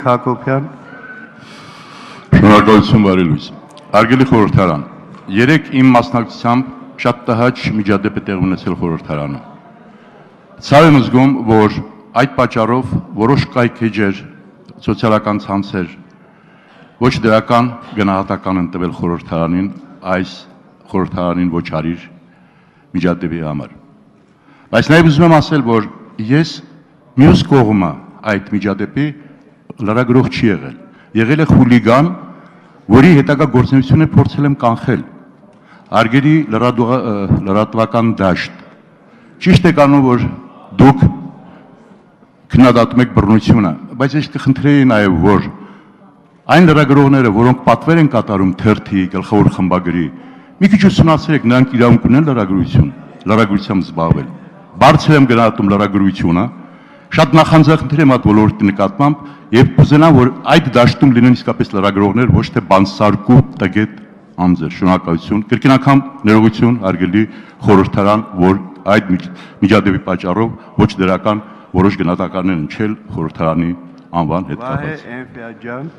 Հակոբյան։ Շնորհակալություն բարի լույս։ Հարգելի խորհրդարան, երեք իմ մասնակցությամբ շատ տհաճ միջադեպ է տեղի ունեցել խորհրդարանում։ Ցավ եմ զգում, որ այդ պատճառով որոշ կայքեջեր, սոցիալական ցանցեր ոչ դրական գնահատական են տվել խորհրդարանին, այս խորհրդարանին ոչ արիր միջադեպի համար։ Բայց նաև ուզում եմ ասել, որ ես մյուս կողմը այդ միջադեպի լրագրող չի եղել։ Եղել է խուլիգան, որի հետագա գործունեությունը փորձել եմ կանխել։ Հարգելի լրատվական դաշտ։ Ճիշտ է կանոն, որ դուք քննադատում եք բռնությունը, բայց ես կխնդրեի նաև, որ այն լրագրողները, որոնք պատվեր են կատարում թերթի, գլխավոր խմբագրի, մի քիչ ուսումնասիրեք, նրանք իրավունք ունեն լրագրությամբ զբաղվել։ Բարձր եմ գնահատում լրագրությունը, շատ նախանձախնդիր եմ այդ ոլորտի նկատմամբ եւ կուզենամ, որ այդ դաշտում լինեն իսկապես լրագրողներ, ոչ թե բանսարկու տգետ անձեր։ Շնորհակալություն։ Կրկին անգամ ներողություն, հարգելի խորհրդարան, որ այդ միջադեպի պատճառով ոչ դրական որոշ գնահատականներ ընչել խորհրդարանի անվան հետ կապված։ Վահե Էնֆիաջյան։